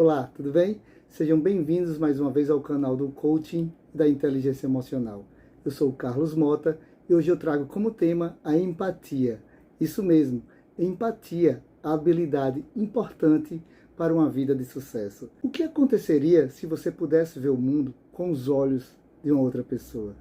Olá, tudo bem? Sejam bem-vindos mais uma vez ao canal do Coaching da Inteligência Emocional. Eu sou o Carlos Mota e hoje eu trago como tema a empatia. Isso mesmo, empatia, a habilidade importante para uma vida de sucesso. O que aconteceria se você pudesse ver o mundo com os olhos de uma outra pessoa?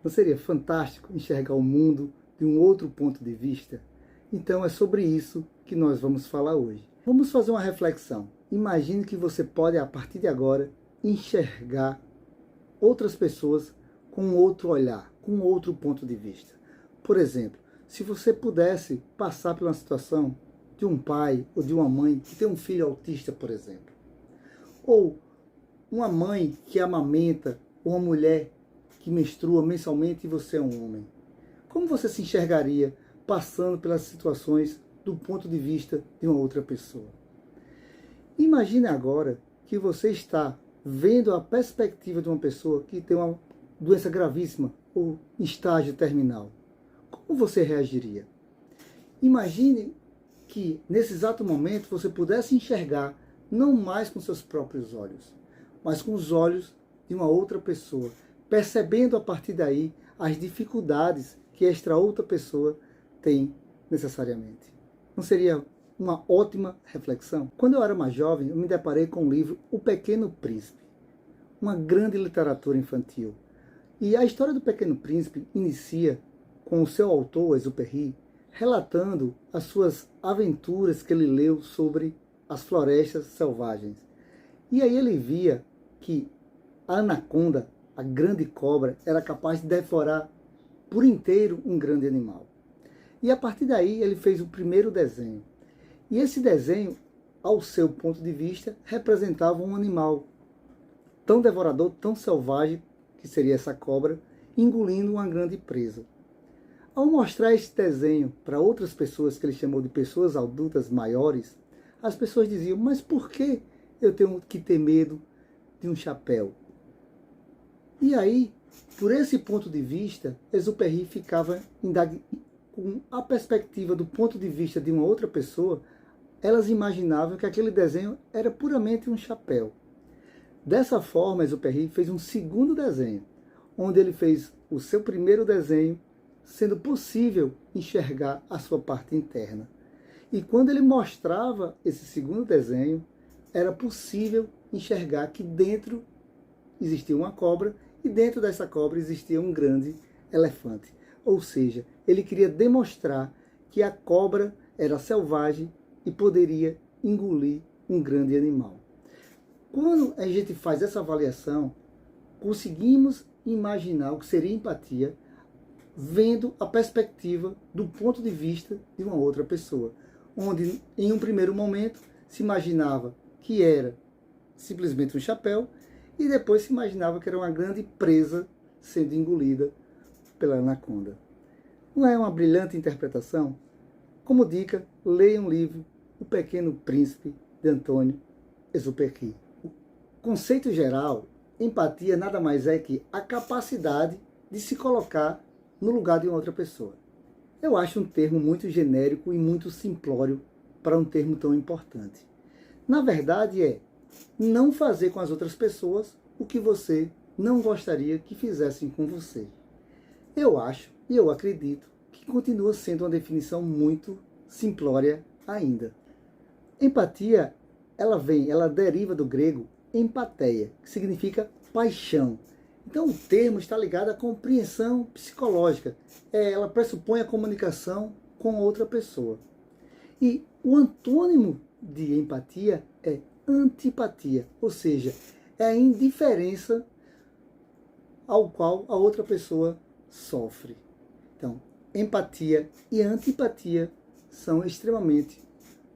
Não seria fantástico enxergar o mundo de um outro ponto de vista? Então é sobre isso que nós vamos falar hoje. Vamos fazer uma reflexão. Imagine que você pode, a partir de agora, enxergar outras pessoas com outro olhar, com outro ponto de vista. Por exemplo, se você pudesse passar por uma situação de um pai ou de uma mãe que tem um filho autista, por exemplo, ou uma mãe que amamenta, ou uma mulher que menstrua mensalmente e você é um homem. Como você se enxergaria passando pelas situações do ponto de vista de uma outra pessoa? Imagine agora que você está vendo a perspectiva de uma pessoa que tem uma doença gravíssima ou estágio terminal. Como você reagiria? Imagine que nesse exato momento você pudesse enxergar não mais com seus próprios olhos, mas com os olhos de uma outra pessoa, percebendo a partir daí as dificuldades que esta outra pessoa tem necessariamente. Não seria uma ótima reflexão? Quando eu era mais jovem, eu me deparei com o livro O Pequeno Príncipe, uma grande literatura infantil. E a história do Pequeno Príncipe inicia com o seu autor, Exupéry, relatando as suas aventuras que ele leu sobre as florestas selvagens. E aí ele via que a anaconda, a grande cobra, era capaz de devorar por inteiro um grande animal. E a partir daí ele fez o primeiro desenho. E esse desenho, ao seu ponto de vista, representava um animal tão devorador, tão selvagem, que seria essa cobra, engolindo uma grande presa. Ao mostrar esse desenho para outras pessoas, que ele chamou de pessoas adultas maiores, as pessoas diziam: mas por que eu tenho que ter medo de um chapéu? E aí, por esse ponto de vista, Exupéry ficava com a perspectiva do ponto de vista de uma outra pessoa. Elas imaginavam que aquele desenho era puramente um chapéu. Dessa forma, Exupéry fez um segundo desenho, onde ele fez o seu primeiro desenho, sendo possível enxergar a sua parte interna. E quando ele mostrava esse segundo desenho, era possível enxergar que dentro existia uma cobra e dentro dessa cobra existia um grande elefante. Ou seja, ele queria demonstrar que a cobra era selvagem e poderia engolir um grande animal. Quando a gente faz essa avaliação, conseguimos imaginar o que seria empatia, vendo a perspectiva do ponto de vista de uma outra pessoa, onde em um primeiro momento se imaginava que era simplesmente um chapéu e depois se imaginava que era uma grande presa sendo engolida pela anaconda. Não é uma brilhante interpretação? Como dica, leia um livro, O Pequeno Príncipe, de Antônio Exupéry. O conceito geral, empatia nada mais é que a capacidade de se colocar no lugar de uma outra pessoa. Eu acho um termo muito genérico e muito simplório para um termo tão importante. Na verdade é não fazer com as outras pessoas o que você não gostaria que fizessem com você. Eu acho e eu acredito que continua sendo uma definição muito simplória ainda. Empatia, ela deriva do grego empatheia, que significa paixão. Então o termo está ligado à compreensão psicológica. Ela pressupõe a comunicação com outra pessoa. E o antônimo de empatia é antipatia, ou seja, é a indiferença ao qual a outra pessoa sofre. Então, empatia e antipatia são extremamente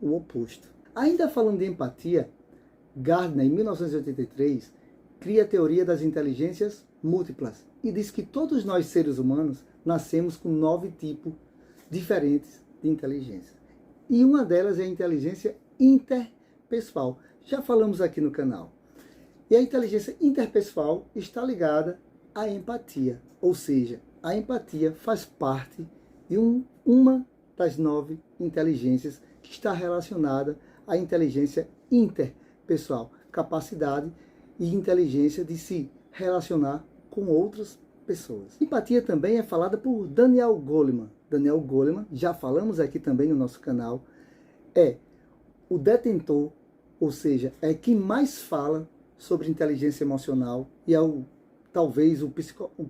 o oposto. Ainda falando de empatia, Gardner, em 1983, cria a teoria das inteligências múltiplas e diz que todos nós, seres humanos, nascemos com 9 tipos diferentes de inteligência. E uma delas é a inteligência interpessoal. Já falamos aqui no canal. E a inteligência interpessoal está ligada à empatia, ou seja, a empatia faz parte de uma das 9 inteligências que está relacionada à inteligência interpessoal. capacidade e inteligência de se relacionar com outras pessoas. Empatia também é falada por Daniel Goleman. Daniel Goleman, já falamos aqui também no nosso canal, é o detentor, ou seja, é quem mais fala sobre inteligência emocional e é talvez o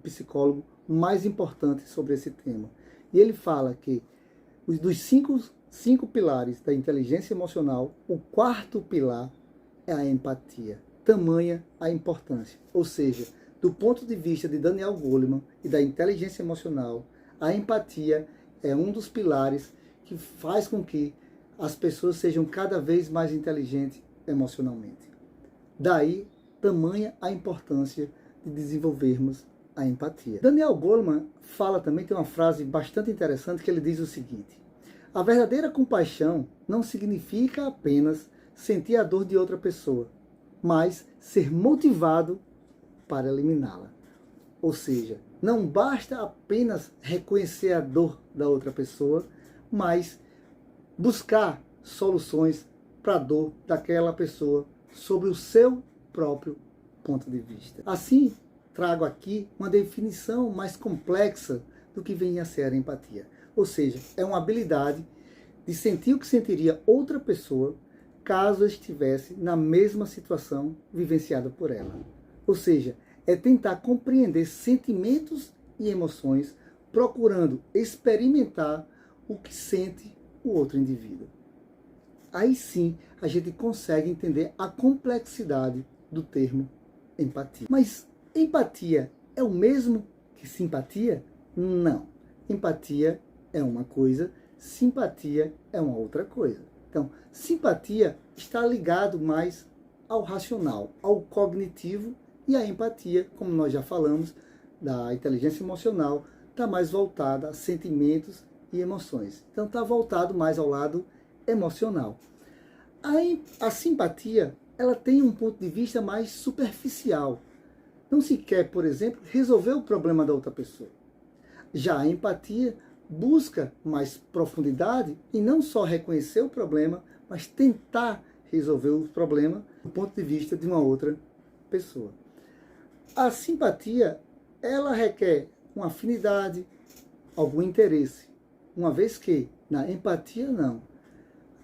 psicólogo mais importante sobre esse tema. E ele fala que dos cinco pilares da inteligência emocional, o quarto pilar é a empatia. Tamanha a importância. Ou seja, do ponto de vista de Daniel Goleman e da inteligência emocional, a empatia é um dos pilares que faz com que as pessoas sejam cada vez mais inteligentes emocionalmente. Daí, tamanha a importância de desenvolvermos a empatia. Daniel Goleman fala também, tem uma frase bastante interessante que ele diz o seguinte: a verdadeira compaixão não significa apenas sentir a dor de outra pessoa, mas ser motivado para eliminá-la. Ou seja, não basta apenas reconhecer a dor da outra pessoa, mas buscar soluções para a dor daquela pessoa sobre o seu próprio ponto de vista. Assim, trago aqui uma definição mais complexa do que vem a ser a empatia. Ou seja, é uma habilidade de sentir o que sentiria outra pessoa caso estivesse na mesma situação vivenciada por ela. Ou seja, é tentar compreender sentimentos e emoções, procurando experimentar o que sente o outro indivíduo. Aí sim a gente consegue entender a complexidade do termo empatia. Mas empatia é o mesmo que simpatia? Não. Empatia é uma coisa, simpatia é uma outra coisa. Então, simpatia está ligado mais ao racional, ao cognitivo, e a empatia, como nós já falamos, da inteligência emocional, está mais voltada a sentimentos e emoções. Então, está voltado mais ao lado emocional. A simpatia, ela tem um ponto de vista mais superficial. Não se quer, por exemplo, resolver o problema da outra pessoa. Já a empatia busca mais profundidade e não só reconhecer o problema, mas tentar resolver o problema do ponto de vista de uma outra pessoa. A simpatia, ela requer uma afinidade, algum interesse, uma vez que na empatia não.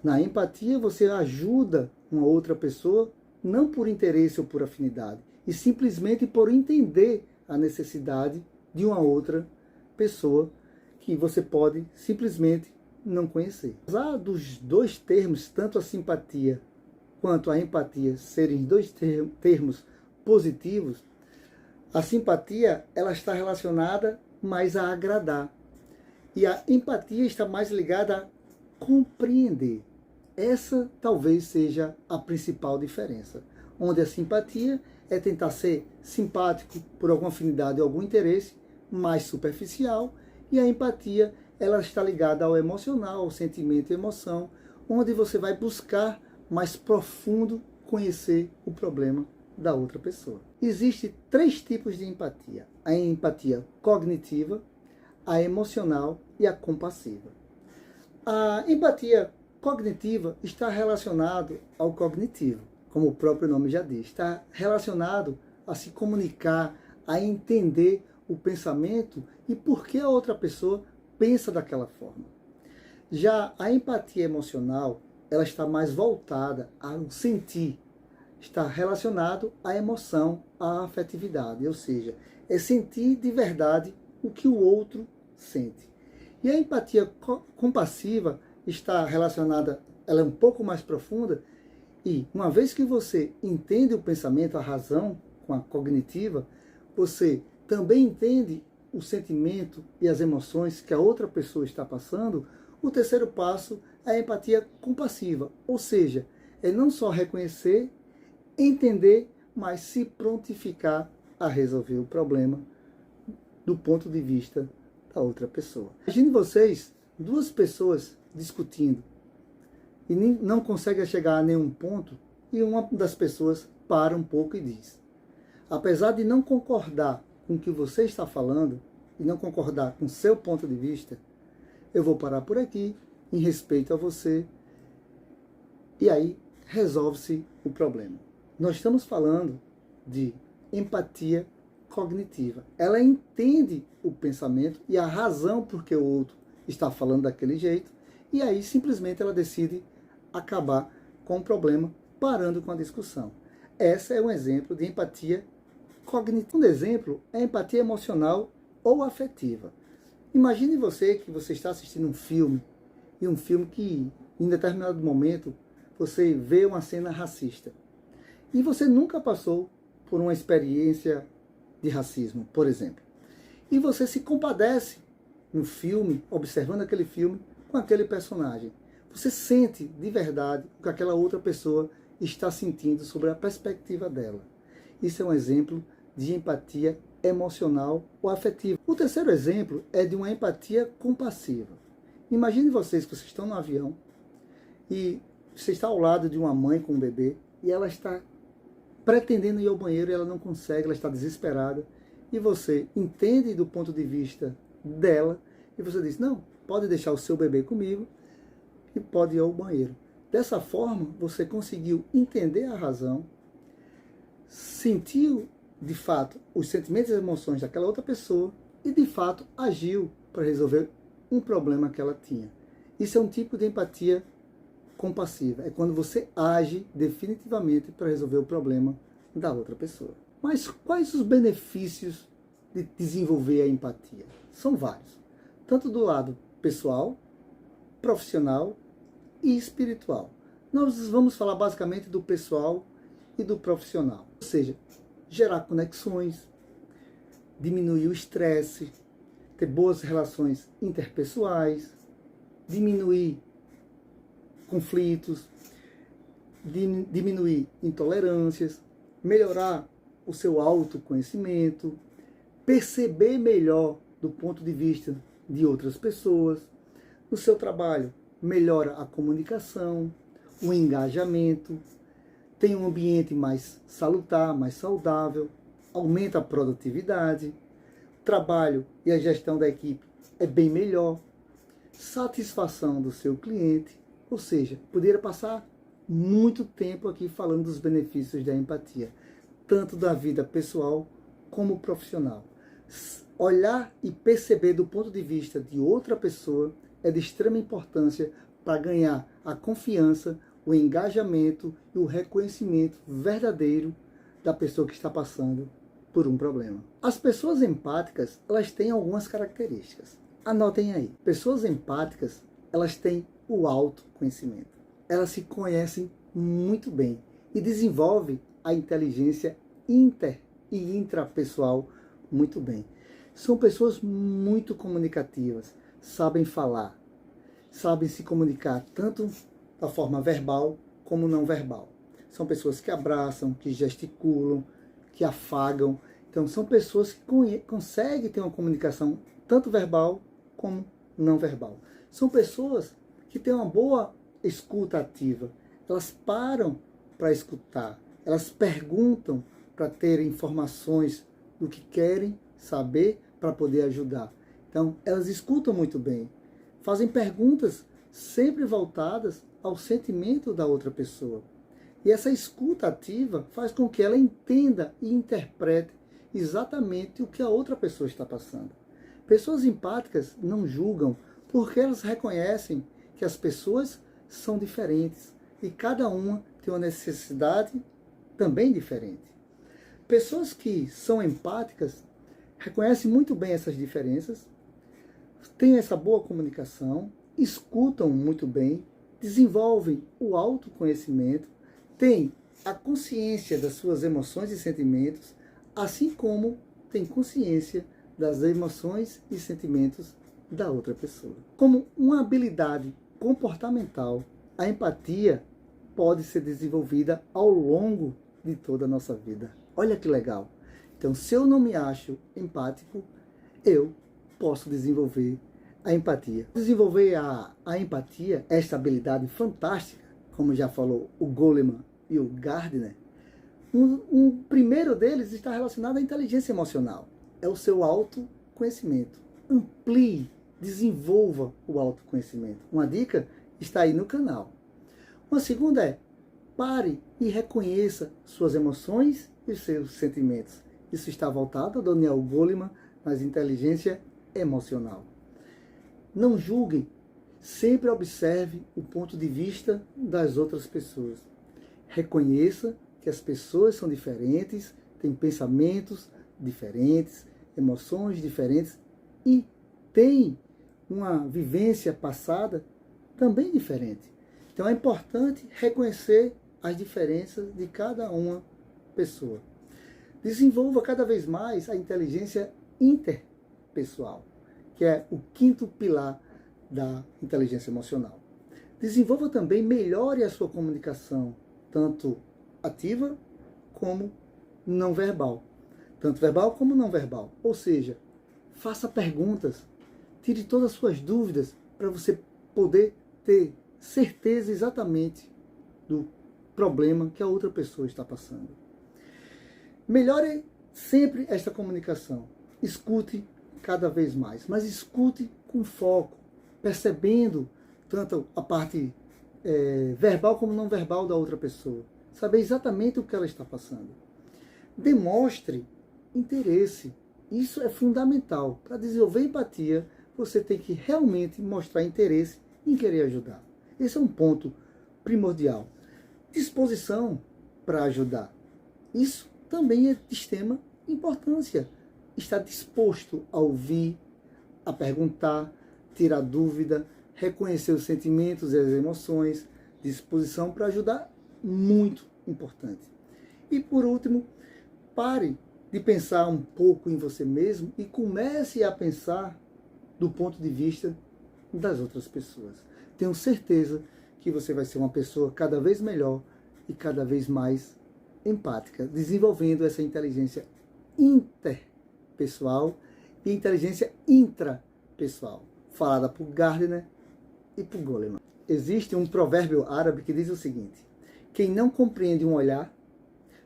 Na empatia você ajuda uma outra pessoa não por interesse ou por afinidade, e simplesmente por entender a necessidade de uma outra pessoa que você pode simplesmente não conhecer. Apesar dos dois termos, tanto a simpatia quanto a empatia, serem dois termos positivos, a simpatia ela está relacionada mais a agradar e a empatia está mais ligada a compreender. Essa talvez seja a principal diferença, onde a simpatia é tentar ser simpático por alguma afinidade ou algum interesse mais superficial, e a empatia ela está ligada ao emocional, ao sentimento e emoção, onde você vai buscar mais profundo conhecer o problema da outra pessoa. Existem 3 tipos de empatia: a empatia cognitiva, a emocional e a compassiva. A empatia cognitiva está relacionado ao cognitivo, como o próprio nome já diz, está relacionado a se comunicar, a entender o pensamento e por que a outra pessoa pensa daquela forma. Já a empatia emocional, ela está mais voltada ao sentir, está relacionado à emoção, à afetividade, ou seja, é sentir de verdade o que o outro sente. E a empatia compassiva está relacionada, ela é um pouco mais profunda, e uma vez que você entende o pensamento, a razão com a cognitiva, você também entende o sentimento e as emoções que a outra pessoa está passando. O terceiro passo é a empatia compassiva, ou seja, é não só reconhecer, entender, mas se prontificar a resolver o problema do ponto de vista da outra pessoa. Imagine vocês, 2 pessoas discutindo e não conseguem chegar a nenhum ponto, e uma das pessoas para um pouco e diz: apesar de não concordar com o que você está falando e não concordar com o seu ponto de vista, eu vou parar por aqui em respeito a você, e aí resolve-se o problema. Nós estamos falando de empatia cognitiva. Ela entende o pensamento e a razão por que o outro está falando daquele jeito, e aí simplesmente ela decide acabar com o problema, parando com a discussão. Essa é um exemplo de empatia cognitiva. Um exemplo é a empatia emocional ou afetiva. Imagine que você está assistindo um filme, e um filme que, em determinado momento, você vê uma cena racista. E você nunca passou por uma experiência de racismo, por exemplo. E você se compadece no filme, observando aquele filme, com aquele personagem. Você sente de verdade o que aquela outra pessoa está sentindo sobre a perspectiva dela. Isso é um exemplo de empatia emocional ou afetiva. O terceiro exemplo é de uma empatia compassiva. Imagine que vocês estão no avião e você está ao lado de uma mãe com um bebê e ela está pretendendo ir ao banheiro e ela não consegue, ela está desesperada, e você entende do ponto de vista dela e você diz, não, pode deixar o seu bebê comigo e pode ir ao banheiro. Dessa forma, você conseguiu entender a razão, sentiu de fato os sentimentos e emoções daquela outra pessoa e de fato agiu para resolver um problema que ela tinha. Isso é um tipo de empatia compassiva. É quando você age definitivamente para resolver o problema da outra pessoa. Mas quais os benefícios de desenvolver a empatia? São vários. Tanto do lado pessoal, profissional e espiritual. Nós vamos falar basicamente do pessoal e do profissional. Ou seja, gerar conexões, diminuir o estresse, ter boas relações interpessoais, diminuir conflitos, diminuir intolerâncias, melhorar o seu autoconhecimento, perceber melhor do ponto de vista de outras pessoas. No seu trabalho, melhora a comunicação, o engajamento, tem um ambiente mais salutar, mais saudável, aumenta a produtividade, o trabalho e a gestão da equipe é bem melhor, satisfação do seu cliente, ou seja, poderia passar muito tempo aqui falando dos benefícios da empatia, tanto da vida pessoal como profissional. Olhar e perceber do ponto de vista de outra pessoa é de extrema importância para ganhar a confiança, o engajamento e o reconhecimento verdadeiro da pessoa que está passando por um problema. As pessoas empáticas, elas têm algumas características. Anotem aí. Pessoas empáticas, elas têm o autoconhecimento. Elas se conhecem muito bem e desenvolvem a inteligência inter e intrapessoal muito bem. São pessoas muito comunicativas, sabem falar, sabem se comunicar tanto da forma verbal como não verbal. São pessoas que abraçam, que gesticulam, que afagam. Então são pessoas que conseguem ter uma comunicação tanto verbal como não verbal. São pessoas que têm uma boa escuta ativa. Elas param para escutar, elas perguntam para ter informações do que querem saber para poder ajudar. Então, elas escutam muito bem, fazem perguntas sempre voltadas ao sentimento da outra pessoa. E essa escuta ativa faz com que ela entenda e interprete exatamente o que a outra pessoa está passando. Pessoas empáticas não julgam porque elas reconhecem que as pessoas são diferentes e cada uma tem uma necessidade também diferente. Pessoas que são empáticas reconhecem muito bem essas diferenças, têm essa boa comunicação, escutam muito bem, desenvolvem o autoconhecimento, têm a consciência das suas emoções e sentimentos, assim como têm consciência das emoções e sentimentos da outra pessoa. Como uma habilidade comportamental, a empatia pode ser desenvolvida ao longo de toda a nossa vida. Olha que legal! Então, se eu não me acho empático, eu posso desenvolver a empatia. Desenvolver a empatia, esta habilidade fantástica, como já falou o Goleman e o Gardner, um primeiro deles está relacionado à inteligência emocional. É o seu autoconhecimento. Amplie, desenvolva o autoconhecimento. Uma dica está aí no canal. Uma segunda é Pare e reconheça suas emoções e seus sentimentos. Isso está voltado a Daniel Goleman nas inteligência emocional. Não julgue, sempre observe o ponto de vista das outras pessoas. Reconheça que as pessoas são diferentes, têm pensamentos diferentes, emoções diferentes e têm uma vivência passada também diferente. Então é importante reconhecer as diferenças de cada uma pessoa. Desenvolva cada vez mais a inteligência interpessoal, que é o quinto pilar da inteligência emocional. Desenvolva também, melhore a sua comunicação, tanto ativa como não verbal. Tanto verbal como não verbal. Ou seja, faça perguntas, tire todas as suas dúvidas para você poder ter certeza exatamente do problema que a outra pessoa está passando. Melhore sempre esta comunicação. Escute cada vez mais, mas escute com foco, percebendo tanto a parte verbal como não verbal da outra pessoa. Saber exatamente o que ela está passando. Demonstre interesse. Isso é fundamental. Para desenvolver empatia, você tem que realmente mostrar interesse em querer ajudar. Esse é um ponto primordial. Disposição para ajudar. Isso também é de extrema importância. Estar disposto a ouvir, a perguntar, tirar dúvida, reconhecer os sentimentos e as emoções, disposição para ajudar, muito importante. E por último, pare de pensar um pouco em você mesmo e comece a pensar do ponto de vista das outras pessoas. Tenho certeza que você vai ser uma pessoa cada vez melhor e cada vez mais empática, desenvolvendo essa inteligência interpessoal e inteligência intrapessoal, falada por Gardner e por Goleman. Existe um provérbio árabe que diz o seguinte: quem não compreende um olhar,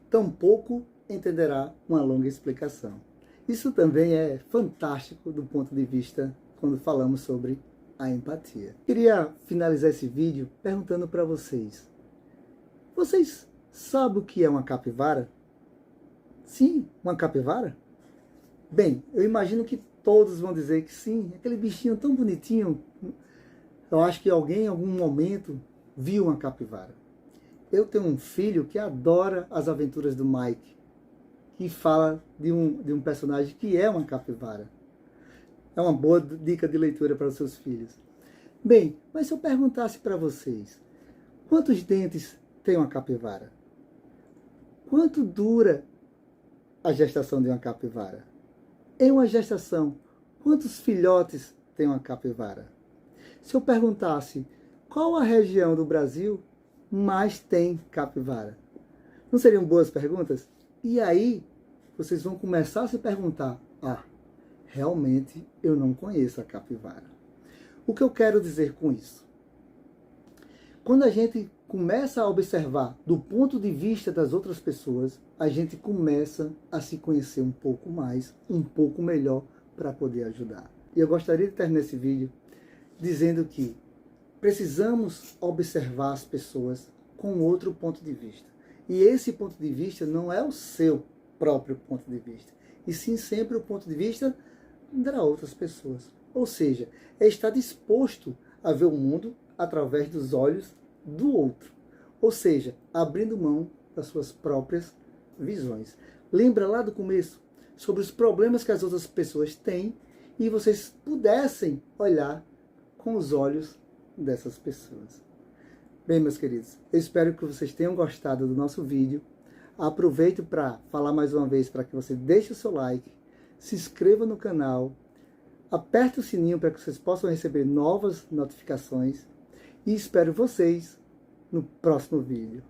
tampouco entenderá uma longa explicação. Isso também é fantástico do ponto de vista quando falamos sobre a empatia. Queria finalizar esse vídeo perguntando para vocês: vocês sabem o que é uma capivara? Sim, uma capivara? Bem, eu imagino que todos vão dizer que sim, aquele bichinho tão bonitinho. Eu acho que alguém em algum momento viu uma capivara. Eu tenho um filho que adora as aventuras do Mike, que fala de um personagem que é uma capivara. É uma boa dica de leitura para os seus filhos. Bem, mas se eu perguntasse para vocês, quantos dentes tem uma capivara? Quanto dura a gestação de uma capivara? Em uma gestação, quantos filhotes tem uma capivara? Se eu perguntasse qual a região do Brasil mais tem capivara? Não seriam boas perguntas? E aí, vocês vão começar a se perguntar: realmente eu não conheço a capivara. O que eu quero dizer com isso? Quando a gente começa a observar do ponto de vista das outras pessoas, a gente começa a se conhecer um pouco mais, um pouco melhor para poder ajudar. E eu gostaria de terminar esse vídeo dizendo que precisamos observar as pessoas com outro ponto de vista. E esse ponto de vista não é o seu próprio ponto de vista, e sim sempre o ponto de vista das outras pessoas. Ou seja, é estar disposto a ver o mundo através dos olhos do outro. Ou seja, abrindo mão das suas próprias visões. Lembra lá do começo sobre os problemas que as outras pessoas têm e vocês pudessem olhar com os olhos dessas pessoas. Bem, meus queridos, eu espero que vocês tenham gostado do nosso vídeo. Aproveito para falar mais uma vez para que você deixe o seu like, se inscreva no canal, aperte o sininho para que vocês possam receber novas notificações e espero vocês no próximo vídeo.